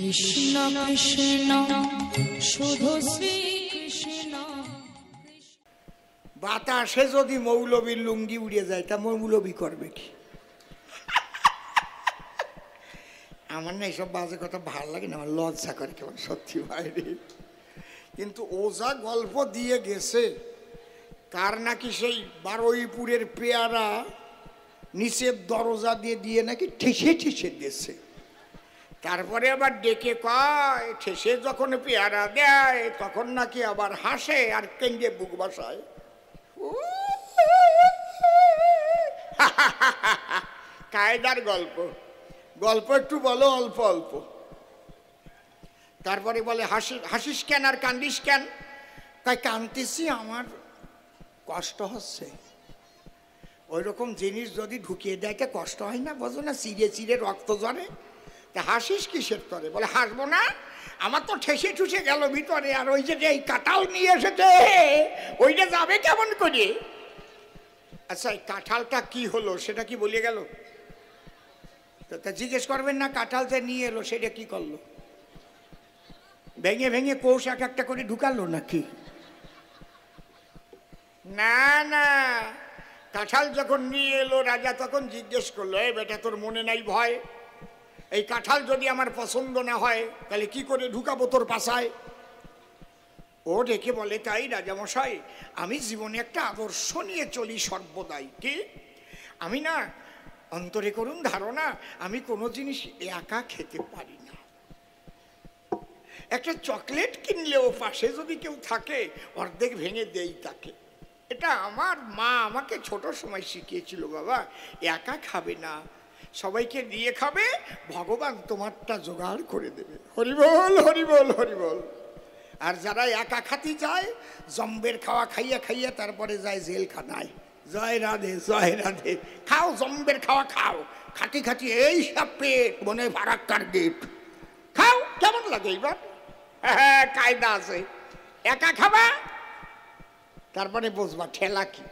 কৃষ্ণ কৃষ্ণ শুধু শ্রী কৃষ্ণ। বাতাসে যদি মৌলবীর লুঙ্গি উড়ে যায় তা মৌলবী করবে কি? আমার না এইসব বাজে কথা ভালো লাগে না, আমার লজ্জা করে কেমন সত্যি বাইরে। কিন্তু ও যা গল্প দিয়ে গেছে, কার নাকি সেই বারুইপুরের পেয়ারা নিচের দরজা দিয়ে দিয়ে নাকি ঠেসে ঠেসে দিয়েছে, তারপরে আবার ডেকে কয় ঠেসে যখন পেয়ারা দেয় তখন নাকি আবার হাসে আর কেন্দ্রে বুক বসায়। কায়দার গল্প, গল্প একটু বলো অল্প অল্প। তারপরে বলে হাসিস কেন আর কান্দিস কেন? তাই কান্দিছি আমার কষ্ট হচ্ছে। ওই রকম জিনিস যদি ঢুকিয়ে দেয় কষ্ট হয় না, বোঝো না, চিড়ে চিড়ে রক্ত ঝরে। তা হাসিস কিসের তরে? বলে হাসবো না, আমার তো ঠেসে ঠুসে গেল ভিতরে, আর ওই যে এই কাঁঠাল নিয়ে এসেছে ওইটা যাবে কেমন করে? আচ্ছা এই কাঁঠালটা কি হলো সেটা কি বলে গেল? তা জিজ্ঞেস করবেন না কাঁঠাল যে নিয়ে এলো সেটা কি করলো? ভেঙে ভেঙে কোষ এক একটা করে ঢুকালো নাকি? না না, কাঁঠাল যখন নিয়ে এলো রাজা তখন জিজ্ঞেস করলো, এ বেটা তোর মনে নাই ভয়? এই কাঁঠাল যদি আমার পছন্দ না হয় তাহলে কি করে ঢুকাবো তোর পাশায়? ও ডেকে বলে, তাই রাজামশাই, আমি জীবনে একটা আদর্শ নিয়ে চলি সর্বদাই। কি? আমি না অন্তরে করুন ধারণা, আমি কোনো জিনিস একা খেতে পারি না। একটা চকলেট কিনলেও পাশে যদি কেউ থাকে অর্ধেক ভেঙে দেই তাকে। এটা আমার মা আমাকে ছোট সময় শিখিয়েছিল, বাবা একা খাবে না, সবাইকে দিয়ে খাবে, ভগবান তোমারটা জোগাড় করে দেবে। হরিবল হরিবল হরিবল। আর যারা একা খাতি যায় জম্বের খাওয়া খাইয়া খাইয়া তারপরে যায় জেলখানায়। জয় রাধে জয় রাধে। খাও জম্বের খাওয়া খাও, খাটি খাটি এই সব পেট মনে ফারাক্কার গেট খাও। কেমন লাগে এইবার? হ্যাঁ কায়দা আছে, একা খাবা তারপরে বুঝবা ঠেলা কি।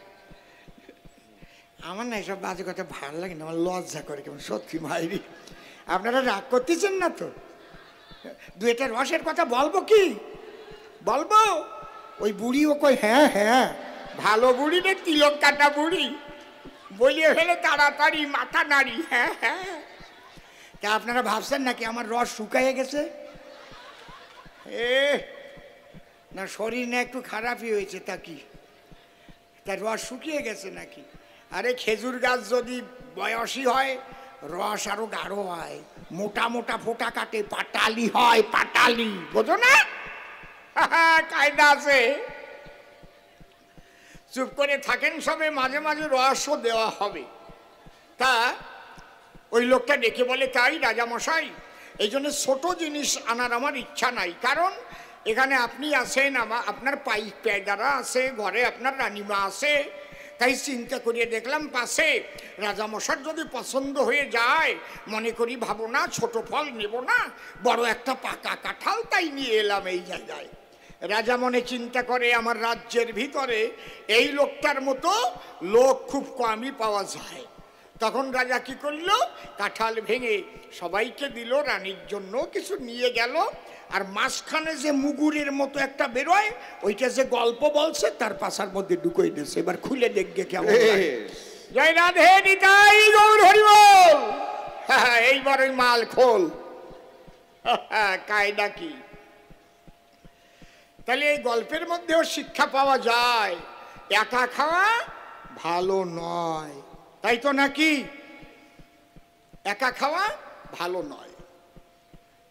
আমার না এসব বাজে কথা ভালো লাগে না, আমার লজ্জা করে কেমন সত্যি মাইরি। আপনারা রাগ করতেছেন না তো? দু একটা রসের কথা বলবো কি? বলবো? ওই বুড়িও কই হ্যাঁ হ্যাঁ, ভালো বুড়ি রে তিলক কাটা বুড়ি, বলিয়ে ফেলে তাড়াতাড়ি মাথা নাড়ি। হ্যাঁ হ্যাঁ। তা আপনারা ভাবছেন নাকি আমার রস শুকাইয়ে গেছে? না শরীর না একটু খারাপই হয়েছে তা কি? তার রস শুকিয়ে গেছে নাকি? আরে খেজুর গাছ যদি বয়সী হয় রস আরো গাঢ় হয়, মোটা মোটা ফোঁটা কাটে, পাটালি হয়, পাটালি, বোঝো না? কায়দা আছে। চুপ করে থাকেন সবে, মাঝে মাঝে রসও দেওয়া হবে। তা ওই লোকটা ডেকে বলে, তাই রাজামশাই, এই জন্য ছোট জিনিস আনার আমার ইচ্ছা নাই, কারণ এখানে আপনি আছেন, আপনার পেয়াদারা আছে, ঘরে আপনার রানীমা আছে, তাই চিন্তা করিয়ে দেখলাম পাশে রাজামশার যদি পছন্দ হয়ে যায় মনে করি ভাবো না ছোট ফল নেব না, বড় একটা পাকা কাঁঠাল তাই নিয়ে এলাম এই জায়গায়। রাজা মনে চিন্তা করে আমার রাজ্যের ভিতরে এই লোকটার মতো লোক খুব কমই পাওয়া যায়। তখন রাজা কি করলো, কাঁঠাল ভেঙে সবাইকে দিল, রানীর জন্য কিছু নিয়ে গেল, আর মাঝখানে যে মুগুরের মতো একটা বেরোয় ওইটা যে গল্প বলছে তার পাশার মধ্যে ঢুকিয়ে দিয়েছে। এবার খুলে দেখবে কেমন লাগে। জয় রাধে নিতাই গৌর হরিবল। এইবার ওই মাল খোল। কায়দা কি? তাহলে এই গল্পের মধ্যেও শিক্ষা পাওয়া যায়, একা খাওয়া ভালো নয়, তাই তো নাকি? একা খাওয়া ভালো নয়।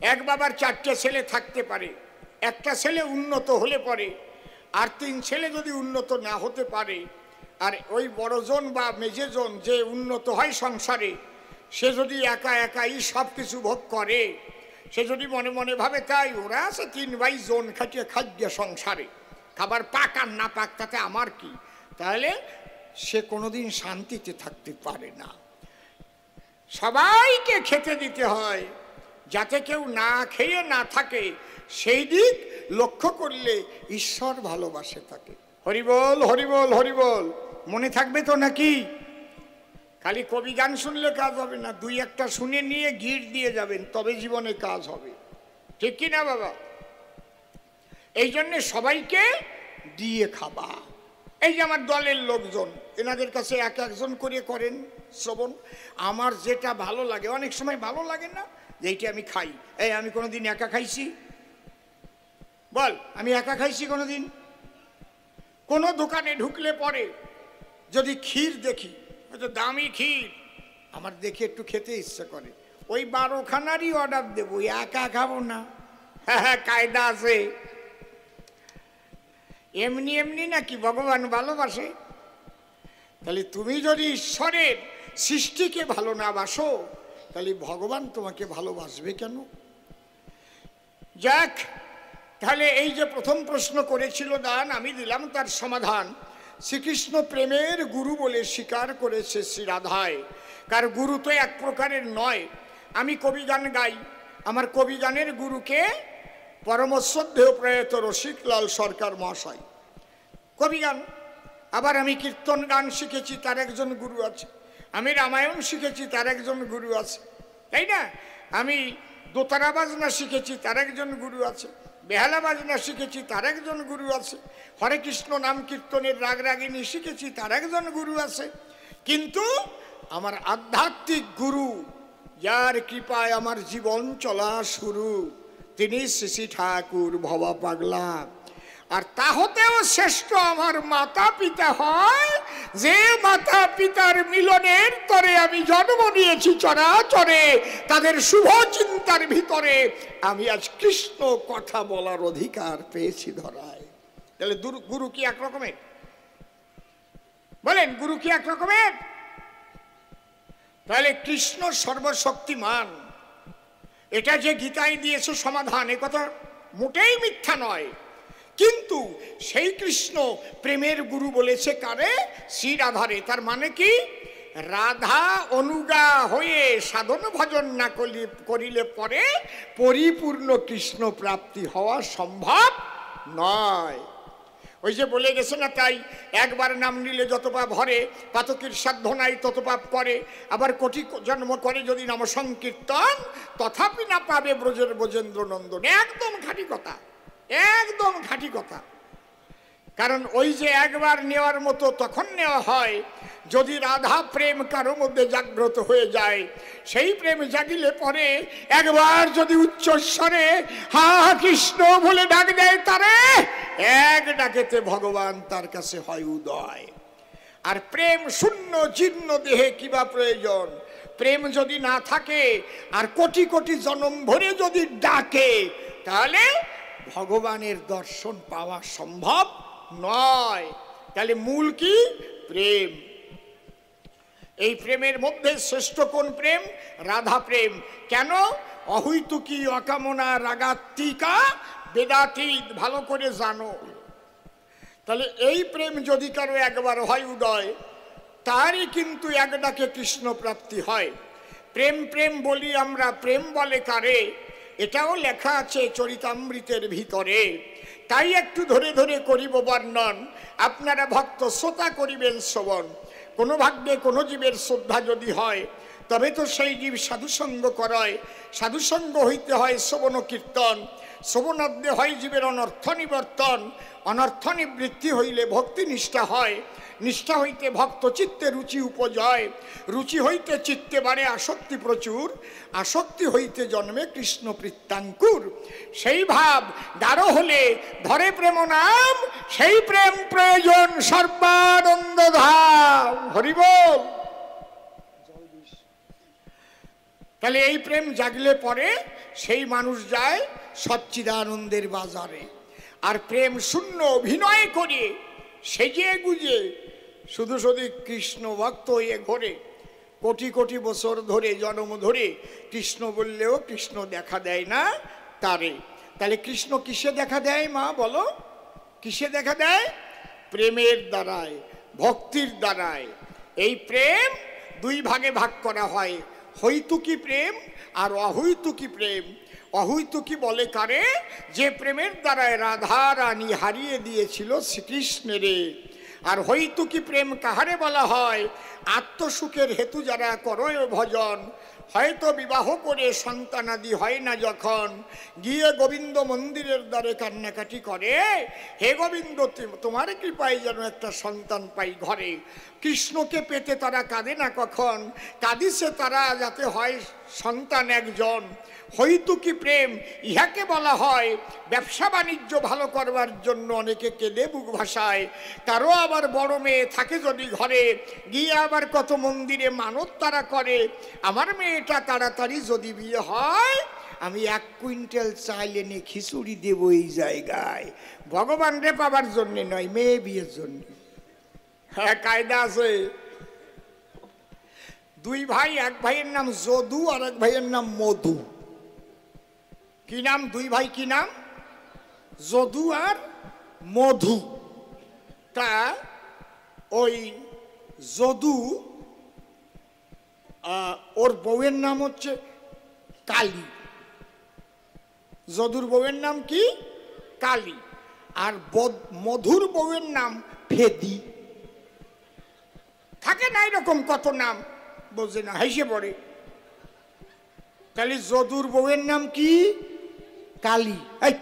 এক বাবার 4টে ছেলে থাকতে পারে, একটা ছেলে উন্নত হলে পরে আর 3 ছেলে যদি উন্নত না হতে পারে, আর ওই বড়জন বা মেজেজন যে উন্নত হয় সংসারে, সে যদি একা একাই সব কিছু ভোগ করে, সে যদি মনে মনে ভাবে তাই ওরা আছে 3 ভাই জন খাটিয়ে খাদ্য সংসারে, খাবার পাক আর না পাক তাতে আমার কি, তাহলে সে কোনোদিন শান্তিতে থাকতে পারে না। সবাইকে খেতে দিতে হয় যাতে কেউ না খেয়ে না থাকে, সেই দিক লক্ষ্য করলে ঈশ্বর ভালোবাসে তাকে। হরিবল হরিবল হরিবল। মনে থাকবে তো নাকি? খালি কবি গান শুনলে কাজ হবে না, 2 একটা শুনে নিয়ে গিট দিয়ে যাবেন, তবে জীবনে কাজ হবে। ঠিক কি না বাবা? এই জন্য সবাইকে দিয়ে খাবা। এই যে আমার দলের লোকজন, এনাদের কাছে এক একজন করে করেন শ্রবণ। আমার যেটা ভালো লাগে, অনেক সময় ভালো লাগে না যে এইটা আমি খাই। এই আমি কোনোদিন একা খাইছি? বল, আমি একা খাইছি কোনোদিন? কোনো দোকানে ঢুকলে পরে যদি ক্ষীর দেখি, হয়তো দামি ক্ষীর, আমার দেখে একটু খেতে ইচ্ছে করে, ওই 12খানারই অর্ডার দেবো, একা খাবো না। হ্যাঁ, কায়দা আছে। এমনি এমনি নাকি ভগবান ভালোবাসে? তাহলে তুমি যদি ঈশ্বরের সৃষ্টিকে ভালো না বাসো, তাহলে ভগবান তোমাকে ভালোবাসবে কেন? যাক, তাহলে এই যে প্রথম প্রশ্ন করেছিল দান, আমি দিলাম তার সমাধান। শ্রীকৃষ্ণ প্রেমের গুরু বলে স্বীকার করেছে শ্রী রাধায়। কার গুরু তো এক প্রকারের নয়। আমি কবিগান গাই, আমার কবিগানের গুরুকে পরম শ্রদ্ধেয় প্রয়াত রসিকলাল সরকার মহাশয়, কবিগান। আবার আমি কীর্তন গান শিখেছি, তার একজন গুরু আছে। আমি রামায়ণ শিখেছি, তার একজন গুরু আছে, তাই না? আমি দোতারা বাজনা শিখেছি, তার একজন গুরু আছে। বেহালা বাজনা শিখেছি, তার একজন গুরু আছে। হরে কৃষ্ণ নাম কীর্তনের রাগ রাগিনী শিখেছি, তার একজন গুরু আছে। কিন্তু আমার আধ্যাত্মিক গুরু, যার কৃপায় আমার জীবন চলা শুরু, তিনি শ্রী শ্রী ঠাকুর ভবা পাগলা। আর তা হতেও শ্রেষ্ঠ আমার মাতা পিতা হয়, যে মাতা পিতার মিলনের তরে আমি জন্ম নিয়েছি চরাচরে, তাদের শুভ চিন্তার ভিতরে আমি আজ কৃষ্ণ কথা বলার অধিকার পেয়েছি ধরায়। তাহলে গুরু কি এক রকমের? বলেন, গুরু কি এক রকমের? তাহলে কৃষ্ণ সর্বশক্তিমান, এটা যে গীতায় দিয়েছে সমাধান, এ কথা মোটেই মিথ্যা নয়। কিন্তু সেই কৃষ্ণ প্রেমের গুরু বলেছে কারে? শ্রী রাধারে। তার মানে কি? রাধা অনুগা হয়ে সাধন ভজন না করিলে পরে পরিপূর্ণ কৃষ্ণ প্রাপ্তি হওয়া সম্ভব নয়। ওই যে বলে গেছে না, তাই একবার নাম নিলে যত পাপ হরে, পাতকের সাধ্য নাই তত পাপ করে। আবার কোটি জন্ম করে যদি নাম সংকীর্তন, তথাপি না পাবে ব্রজের ব্রজেন্দ্র নন্দন। একদম খাঁটি কথা, একদম খাঁটি কথা। কারণ ওই যে একবার নেওয়ার মতো তখন নেওয়া হয় যদি রাধা প্রেম কারো মধ্যে জাগ্রত হয়ে যায়। সেই প্রেম জাগিলে পরে একবার যদি উচ্চস্বরে হা কৃষ্ণ বলে ডাক দেয় তারে, এক ডাকেতে ভগবান তার কাছে হয় উদয়। আর প্রেম শূন্য জীর্ণ দেহে কিবা প্রয়োজন? প্রেম যদি না থাকে আর কোটি কোটি জন্ম ভরে যদি ডাকে, তাহলে ভগবানের দর্শন পাওয়া সম্ভব নয়। তাহলে মূল কি? প্রেম। এই প্রেমের মধ্যে শ্রেষ্ঠ কোন প্রেম? রাধা প্রেম। কেন? অহৈতুকী অকামনা রাগাত্মিকা বেদাতীত, ভালো করে জানো। তাহলে এই প্রেম যদি কারো একবার হয় উদয়, তারই কিন্তু এক ডাকে কৃষ্ণ প্রাপ্তি হয়। প্রেম প্রেম বলি আমরা, প্রেম বলে কারে? এটাও লেখা আছে চরিতামৃতের ভিতরে। তাই একটু ধরে ধরে করিব বর্ণন, আপনারা ভক্ত শ্রোতা করিবেন শ্রবণ। কোনো ভাগ্যে কোনো জীবের শ্রদ্ধা যদি হয়, তবে তো সেই জীব সাধুসঙ্গ করায়। সাধুসঙ্গ হইতে হয় শ্রবণ কীর্তন, শ্রবণাদ্যে হয় জীবের অনর্থ নিবর্তন। অনর্থ নিবৃত্তি হইলে ভক্তি নিষ্ঠা হয়, নিষ্ঠা হইতে ভক্ত চিত্তে রুচি উপজয়, রুচি হইতে চিত্তে বাড়ে আসক্তি প্রচুর, আসক্তি হইতে জন্মে কৃষ্ণ প্রীত্যাঙ্কুর। সেই ভাব গাঢ় হলে ধরে প্রেম নাম, সেই প্রেম প্রয়োজন সর্বানন্দ ধাম। হরি বল। তাহলে এই প্রেম জাগলে পরে সেই মানুষ যায় সচ্চিদানন্দের বাজারে। আর প্রেম শূন্য অভিনয় করে সেজে গুজে শুধু শুধু কৃষ্ণ ভক্ত হয়ে ঘোরে, কোটি কোটি বছর ধরে জন্ম ধরে কৃষ্ণ বললেও কৃষ্ণ দেখা দেয় না তারে। তাহলে কৃষ্ণ কিসে দেখা দেয় মা বলো? কিসে দেখা দেয়? প্রেমের দ্বারায়, ভক্তির দ্বারায়। এই প্রেম দুই ভাগে ভাগ করা হয়, হৈতুকী প্রেম আর অহৈতুকী প্রেম। অহৈতুকী বলে কারে? যে প্রেমের দ্বারায় রাধা রানী হারিয়ে দিয়েছিল শ্রীকৃষ্ণেরে। আর হৈতুকী প্রেম কাহারে বলা হয়? আত্মসুখের হেতু যারা করয় ভজন, হয়তো বিবাহ করে সন্তানাদি হয় না, যখন গিয়ে গোবিন্দ মন্দিরের দ্বারে কান্নাকাটি করে, হে গোবিন্দ তোমার কৃপায় যেন একটা সন্তান পাই ঘরে। কৃষ্ণকে পেতে তারা কাঁদে না, কখন কাঁদিছে তারা যাতে হয় সন্তান একজন। হয়তো কি প্রেম, ইহাকে বলা হয় ব্যবসা বাণিজ্য ভালো করবার জন্য অনেকে কেঁদে বুক ভাসায়। কারো আবার বড় মেয়ে থাকে যদি ঘরে, গিয়ে আবার কত মন্দিরে মানত তারা করে, আমার মেয়েটা তাড়াতাড়ি যদি বিয়ে হয়, আমি 1 কুইন্টাল চাল এনে খিচুড়ি দেব এই জায়গায়। ভগবান রে পাবার জন্যে নয়, মেয়ে বিয়ের জন্য। হ্যাঁ, কায়দা আছে। 2 ভাই, এক ভাইয়ের নাম যদু আর এক ভাইয়ের নাম মধু। কি নাম 2 ভাই, কি নাম? যদু আর মধু। তা ওই যদু, ওর বউয়ের নাম হচ্ছে কালী। যদুর বউয়ের নাম কি? কালী। আর মধুর বউয়ের নাম ফেদি। থাকে না এরকম কত নাম, বোঝে না, হেসে পড়ে। তাহলে যদুর বউয়ের নাম কি? কালী। এই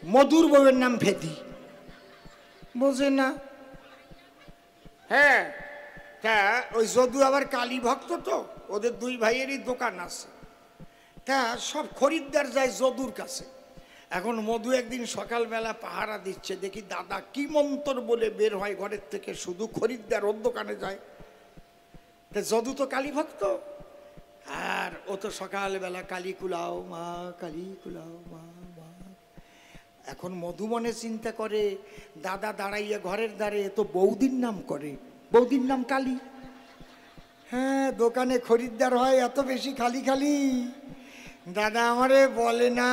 মধুর বউয়ের নাম ফেদি, বোঝে না। হ্যাঁ, তা ওই যদু আবার কালী ভক্ত, তো ওদের 2 ভাইয়েরই দোকান আছে। তা সব খরিদ্দার যায় যদুর কাছে। এখন মধু একদিন সকালবেলা পাহারা দিচ্ছে, দেখি দাদা কি মন্তর বলে বের হয় ঘরের থেকে, শুধু খরিদ্দার ওর দোকানে যায়। তা যদু তো কালী ভক্ত, আর ও তো সকালবেলা কালী কুলাও মা, কালী কুলাও মা মা। এখন মধু মনে চিন্তা করে, দাদা দাঁড়াইয়া ঘরের দ্বারে তো বৌদির নাম করে, বৌদির নাম কালী। হ্যাঁ, দোকানে খরিদ্দার হয় এত বেশি খালি খালি, দাদা আমারে বলে না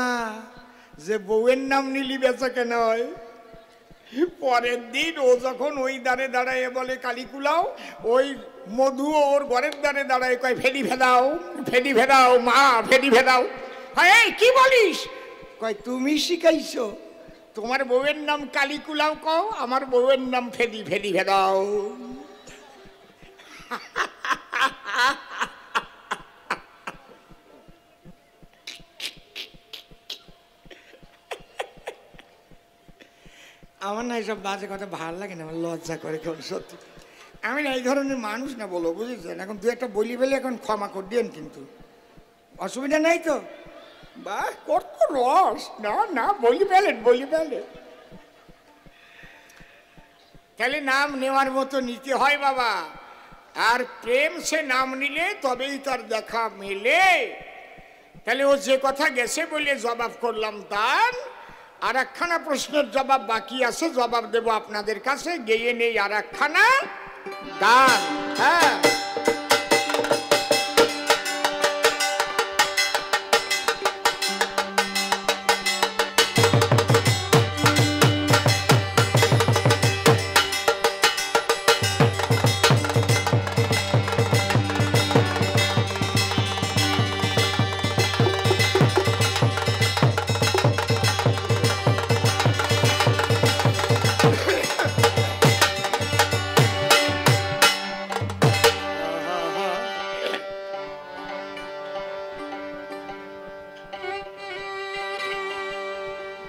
যে বউয়ের নাম নিলি বেচা কেন হয়। পরের দিন ও যখন ওই দ্বারে দাঁড়ায় বলে কালী কুলাও, ওই মধু ওর ঘরের দ্বারে দাঁড়ায় কয় ফেরি ভেদাও, ফেরি ভেদাও মা, ফেরি ভেদাও। হ্যাঁ, কি বলিস? কয় তুমি শিখাইছো, তোমার বউয়ের নাম কালী কুলাও কও, আমার বউয়ের নাম ফেরি, ফেরি ভেদাও। আমার না এইসব বাজে কথা ভালো লাগে না, আমার লজ্জা করে কেমন, সত্যি। আমি না এই ধরনের মানুষ না, বলো, বুঝেছেন? এখন 2-1 বলি বলে এখন ক্ষমা করে দিন, কিন্তু অসুবিধা নাই তো? বা কত রস, না না, বলি ফেলেন, বলি ফেলেন। তাহলে নাম নেওয়ার মতো নিতে হয় বাবা, আর প্রেম সে নাম নিলে তবেই তার দেখা মেলে। তাহলে ও যে কথা গেছে বলে জবাব করলাম দান। আর একখানা প্রশ্নের জবাব বাকি আছে, জবাব দেব আপনাদের কাছে, গেয়ে নেই আর একখানা গান। হ্যাঁ,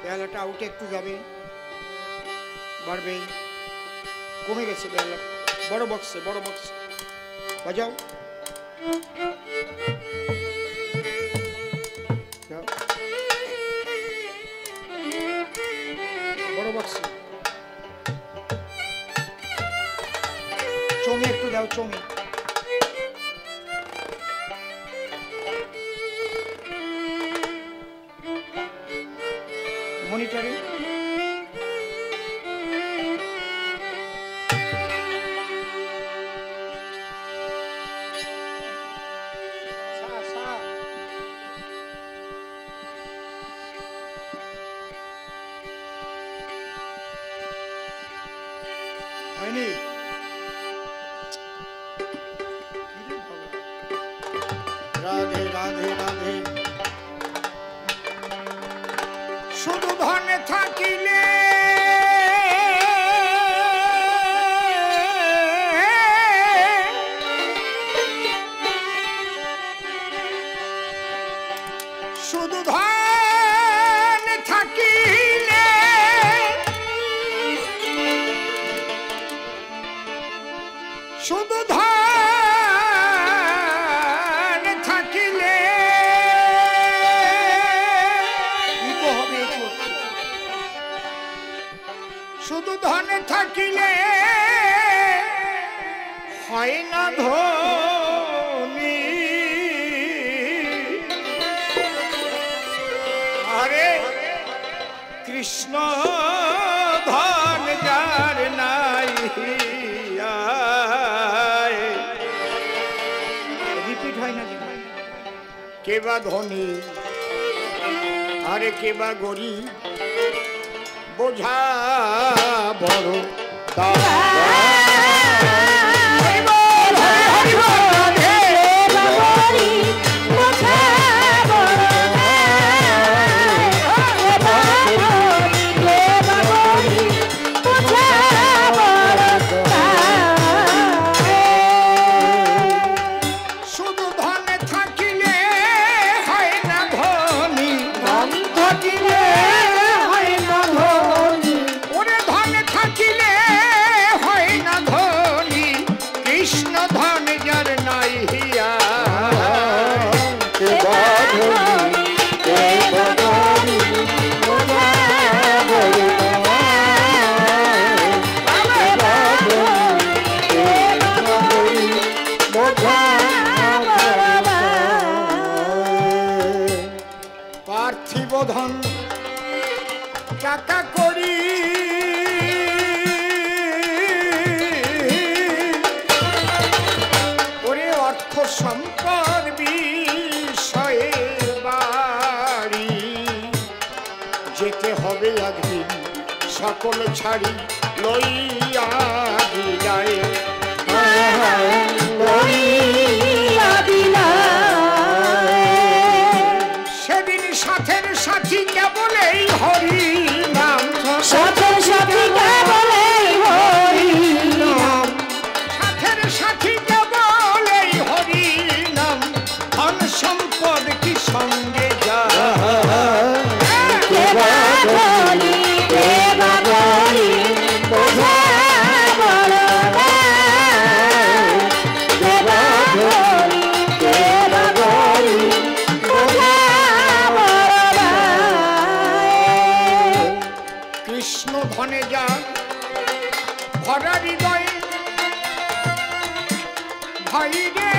বেলাটা আউটে একটু যাবে, বাড়বে, কমে গেছে বেলা। বড় বক্সে, বড় বক্সে বাজাও। বড় বক্সে চমে একটু দাও, চমে। মনিটরে হয়নি? রাধে রাধে রাধে। শুধু ধনে থাকিলে ধনে থাকিলে হয় না ধনী, আরে কৃষ্ণ ধন যার নাই, রিপিট হয় না, কে বা ধনী আরে কে বা গরিব, বোঝা বড় পার্থিব ধন টাকা করি ওরে অর্থ সম্পদ বিষয়ে বাড়ি, যেতে হবে একদিন সকল ছাড়ি লইয়া বিদায়, সেদিন সাথের সাথী কেবল এই হরি নাম, সাথের সাথী কেবল এই হরি নাম, সাথের সাথী কেবল এই হরি নাম, ধন সম্পদ কি সঙ্গে যায়, কৃষ্ণ ধনে যান ভরা হৃদয় ভাই রে,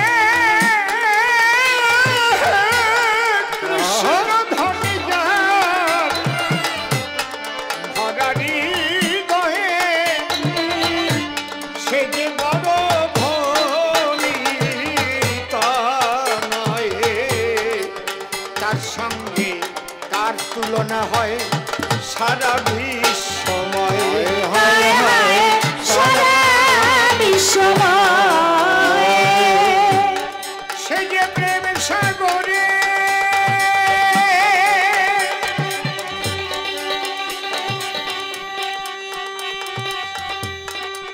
কৃষ্ণ ধনে যান ভরা হৃদয়ে, সে যে বড় ধনী তা নয়, তার সঙ্গে তার তুলনা হয় সারা বিশ্বময়, সারা বিশ্বময়, সে যে প্রেম সাগরে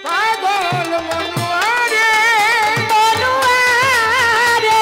পাগল মনুয়ারে, মনুয়ারে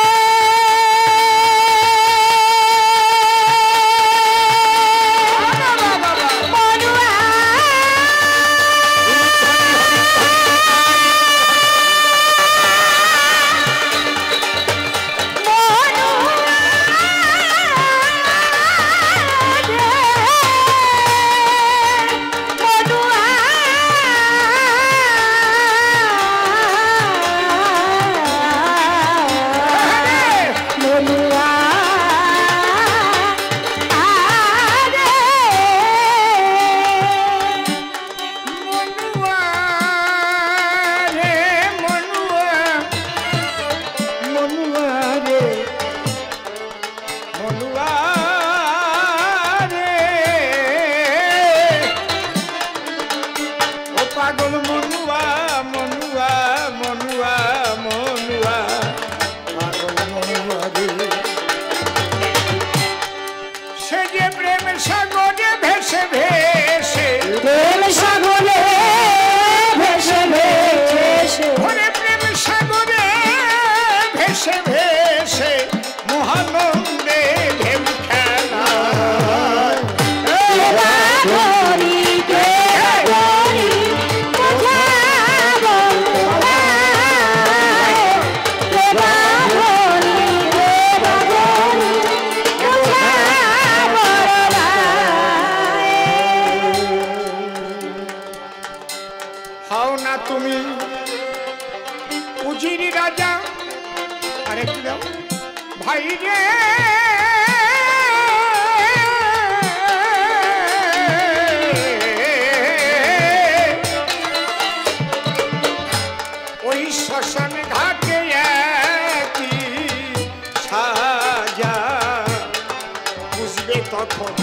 তখন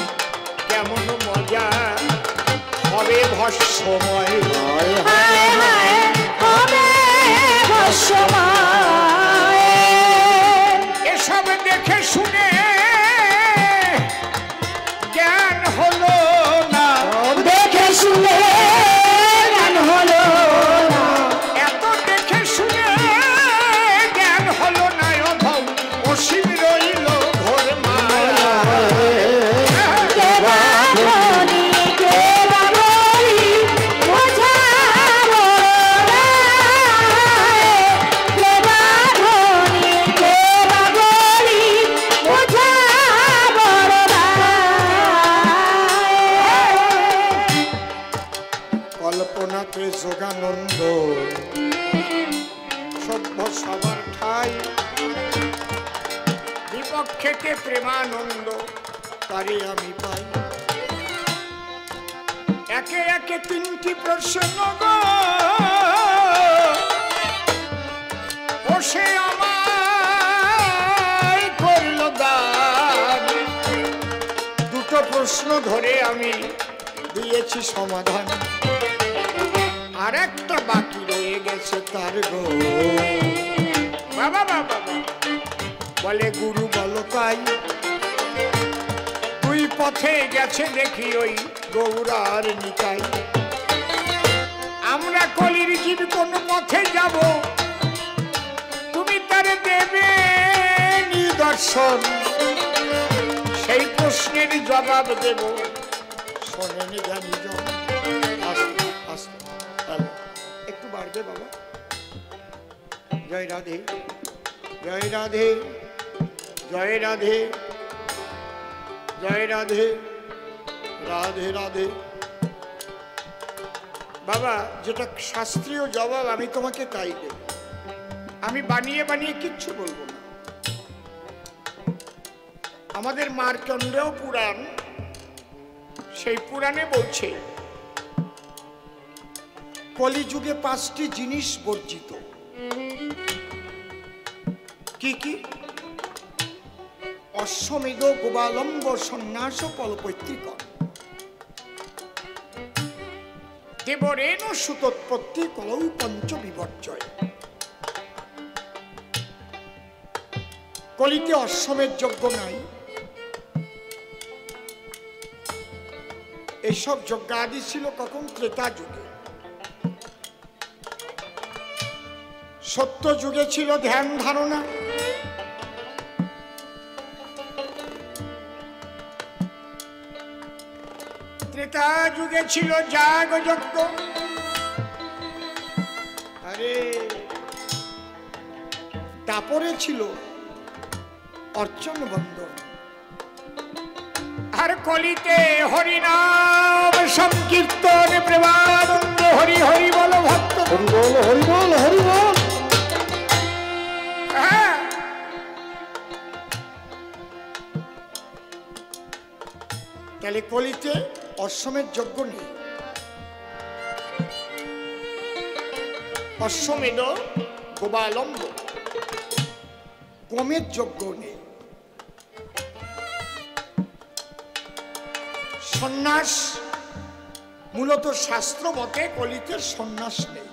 কেমন মজা হবে ভস্মময়। হায় হায় হবে ভস্মময়। এসব দেখে শুনে জ্ঞান হলো না, দেখে শুনে জ্ঞান হলো না। এত দেখে শুনে জ্ঞান হলো না, অভাব অসীম রইল ঘোর মায়া। কে বাবরি কে বাবরি বোঝাবো রায়। কে বাবরি কে বাবরি বোঝাবো রায়। কল্পনাতে যোগানন্দ সভ্য সবার ঠাই, বিপক্ষেতে প্রেমানন্দ তারে আমি পাই। একে একে তিনটি প্রশ্ন গো বসে আমায় করল দান। দুটো প্রশ্ন ধরে আমি দিয়েছি সমাধান, আর একটা বাকি রয়ে গেছে তার গো। বাবা বাবা বলে গুরু বলো তাই, তুই পথে গেছে দেখি ওই গৌরার নিতাই। আমরা কলির জীব কোন পথে যাব, তুমি তারে দেবে নিদর্শন। সেই প্রশ্নের জবাব দেব শোনেন জ্ঞানী জন। আস্তে আস্তে একটু বাড়বে বাবা। জয় রাধে জয় রাধে জয় রাধে জয় রাধে রাধে রাধে। বাবা যেটা শাস্ত্রীয় জবাব আমি তোমাকে তাই দেব, আমি বানিয়ে বানিয়ে কিচ্ছু বলবো না। আমাদের মার্কণ্ডেয় পুরাণ, সেই পুরাণে বলছে কলিযুগে 5টি জিনিস বর্জিত। কি কি? অশ্বমেধ গোবালম্ব সন্ন্যাস ফলপৈতৃক দেবরেণ সুতোৎপত্তি কলৌ পঞ্চ বিপর্যয়। কলিতে অশ্বমেধ যজ্ঞ নাই, এইসব যজ্ঞাদি ছিল কখন? ত্রেতা যুগে। সত্য যুগে ছিল ধ্যান ধারণা, ত্রেতা যুগে ছিল যাগ যজ্ঞ, আরে তারপরে ছিল অর্চন বন্দন। আর কলিতে হরিনাম সংকীর্তন প্রেমানন্দ হরি হরি বল ভক্ত হরি বল হরি বল হরি বল। তাহলে কলিতে অশ্বমেধ যজ্ঞ নেই। অশ্বমেধ গোবালম্ব গোমের যজ্ঞ নেই। সন্ন্যাস মূলত শাস্ত্র মতে কলিতে সন্ন্যাস নেই।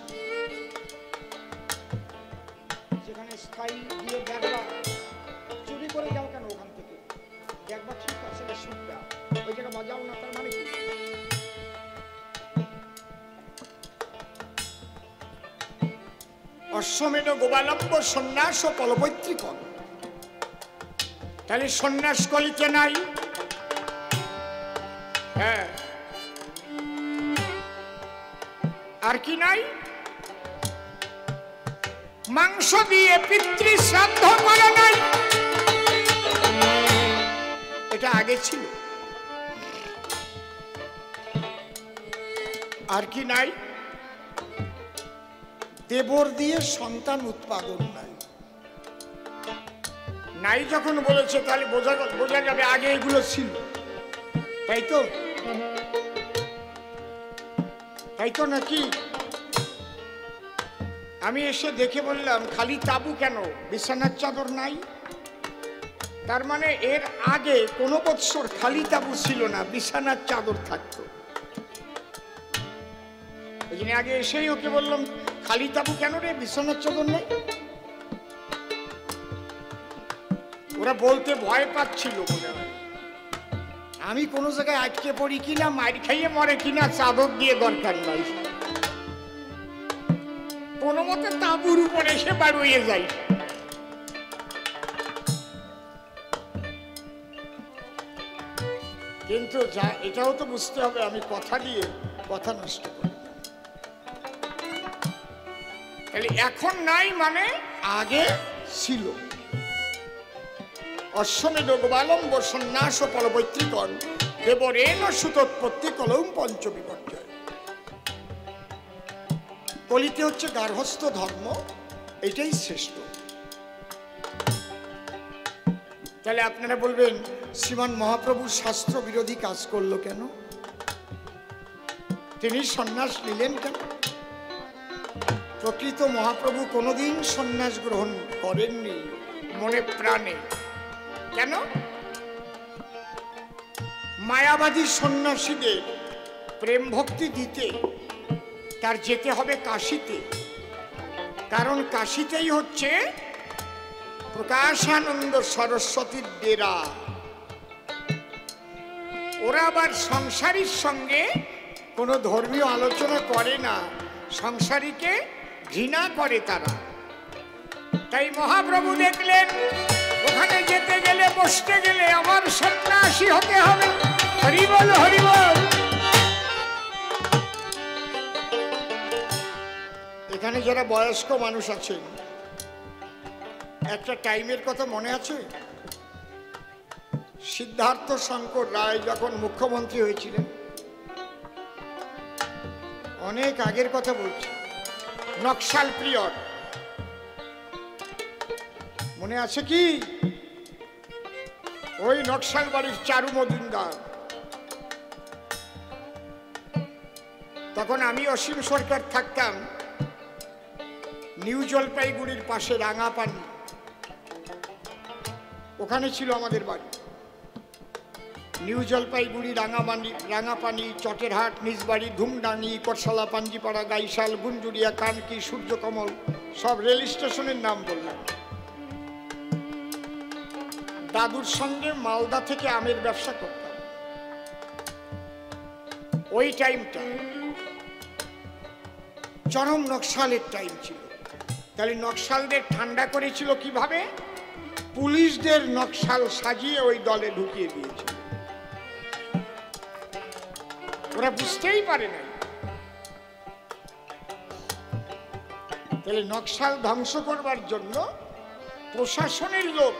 যেখানে স্থায়ী দিয়ে দেখবা, চুরি করে যাও কেন ওখান থেকে? দেখবা ঠিক আছে শুনবা, ওই জায়গা বাজাও না, তার মানে কি? অশ্বমেধ গোবালম্ব সন্ন্যাস ও ফলপৈতৃক। তাহলে সন্ন্যাস কলিতে নাই। হ্যাঁ, আর কি নাই? মাংস দিয়ে পিতৃ শ্রাদ্ধ করা নাই, এটা আগে ছিল। আর কি নাই? দেবর দিয়ে সন্তান উৎপাদন নাই। নাই যখন বলেছে তাহলে বোঝা যাবে আগে এগুলো ছিল, তাই তো? তাই তো নাকি? আমি এসে দেখে বললাম খালি তাবু কেন, বিছানার চাদর নাই? তার মানে এর আগে কোনো বৎসর খালি তাবু ছিল না, বিছানার চাদর থাকতো। ওই জন্য আগে এসেই ওকে বললাম, খালি তাবু কেন রে, বিছানার চাদর নেই? ওরা বলতে ভয় পাচ্ছিল মনে হয় আমি কোনো জায়গায় আটকে পড়ি কিনা, মার খাইয়ে মরে কিনা, চাদর দিয়ে দরকার নাই, কোনো মতে তাঁবুর উপরে এসে বাড়িয়ে যাই। কিন্তু যা এটাও তো বুঝতে হবে, আমি কথা দিয়ে কথা নষ্ট করি। তাহলে এখন নাই মানে আগে ছিল। অশ্বমেধ গোপালম্ব সন্ন্যাস পরবৈত্রিকণ দেবরেণ সুতোৎপত্তি কলম পঞ্চবিপর্যয়। কলিতে হচ্ছে গার্হস্থ্য ধর্ম, এটাই শ্রেষ্ঠ। তাহলে আপনারা বলবেন, শ্রীমান মহাপ্রভু শাস্ত্র বিরোধী কাজ করলো কেন? তিনি সন্ন্যাস নিলেন কেন? প্রকৃত মহাপ্রভু কোনোদিন সন্ন্যাস গ্রহণ করেননি মনে প্রাণে। কেন? মায়াবাদী সন্ন্যাসীদের প্রেম ভক্তি দিতে তার যেতে হবে কাশীতে, কারণ কাশীতেই হচ্ছে প্রকাশানন্দ সরস্বতীর ডেরা। ওরা আবার সংসারীর সঙ্গে কোনো ধর্মীয় আলোচনা করে না, সংসারীকে ঘৃণা করে তারা। তাই মহাপ্রভু দেখলেন ওখানে যেতে গেলে, বসতে গেলে আমার সন্ন্যাসী হতে হবে। হরি বল, হরি বল। এখানে যারা বয়স্ক মানুষ আছেন, একটা টাইমের কথা মনে আছে? সিদ্ধার্থ শঙ্কর রায় যখন মুখ্যমন্ত্রী হয়েছিলেন, অনেক আগের কথা বলছি, নকশাল পিরিয়ড মনে আছে কি? ওই নকশাল বাড়ির চারু মজুমদার, তখন আমি অসীম সরকার থাকতাম নিউ জলপাইগুড়ির পাশে রাঙাপানি, ওখানে ছিল আমাদের বাড়ি। নিউ জলপাইগুড়ি, রাঙাপানি, চটেরহাট, নিজবাড়ি, ধুমডাঙ্গি, করশালা, পাঞ্জিপাড়া, গাইশাল, গুঞ্জুরিয়া, কানকি, সূর্যকমল, সব রেল স্টেশনের নাম বললাম। দাদুর সঙ্গে মালদা থেকে আমের ব্যবসা করতাম। ওই টাইমটা চরম নকশালের টাইম ছিল। তাহলে নকশালদের ঠান্ডা করেছিল কিভাবে? পুলিশদের নকশাল সাজিয়ে ওই দলে ঢুকিয়ে দিয়েছিল। ওরা বুঝতেই পারে না। তাহলে নকশাল ধ্বংস করবার জন্য প্রশাসনের লোক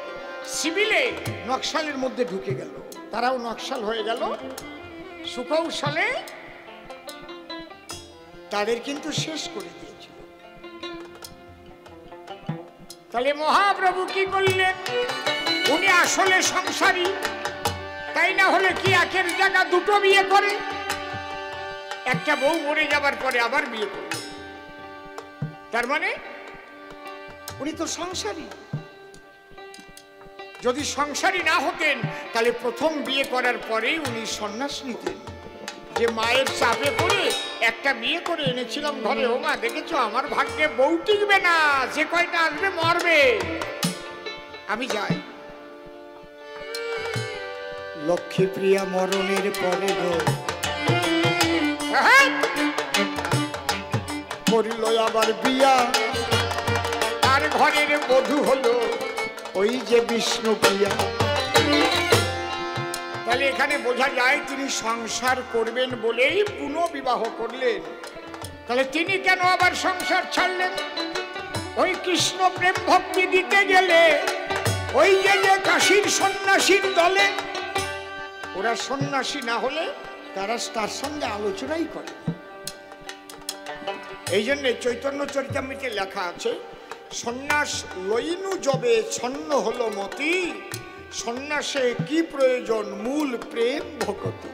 সিভিলে নকশালের মধ্যে ঢুকে গেল, তারাও নকশাল হয়ে গেল। সুকৌশলে তাদের কিন্তু শেষ করে দিয়েছিল। তাহলে মহাপ্রভু কি করলেন? উনি আসলে সংসারী, তাই না হলে কি একের জায়গা দুটো বিয়ে করে? একটা বউ মরে যাবার পরে আবার বিয়ে করবে, তার মানে উনি তো সংসারী। যদি সংসারী না হতেন তাহলে প্রথম বিয়ে করার পরেই উনি সন্ন্যাস নিতেন। যে মায়ের চাপে পড়ে একটা বিয়ে করে এনেছিলাম ঘরে, ও মা দেখেছো আমার ভাগ্যে বউ টিকবে না, যে কয়টা আসবে মরবে, আমি যাই। লক্ষ্মী প্রিয়া মরণের পরে করিল আবার বিয়া, তার ঘরের বধূ হলো ওই যে বিষ্ণু প্রিয়া। তাহলে এখানে বোঝা যায় তিনি সংসার করবেন বলেই পুনঃবিবাহ করলেন। তাহলে তিনি কেন আবার সংসার ছাড়লেন? ওই কৃষ্ণ প্রেম ভক্তি দিতে গেলে ওই যে কাশীর সন্ন্যাসীর দলে, ওরা সন্ন্যাসী না হলে তারা তার সঙ্গে আলোচনাই করে। এই জন্য চৈতন্য চরিতামৃতে লেখা আছে, সন্ন্যাস লইনু যবে ছন্ন হলো মতি, সন্ন্যাসে কি প্রয়োজন মূল প্রেম ভক্তি।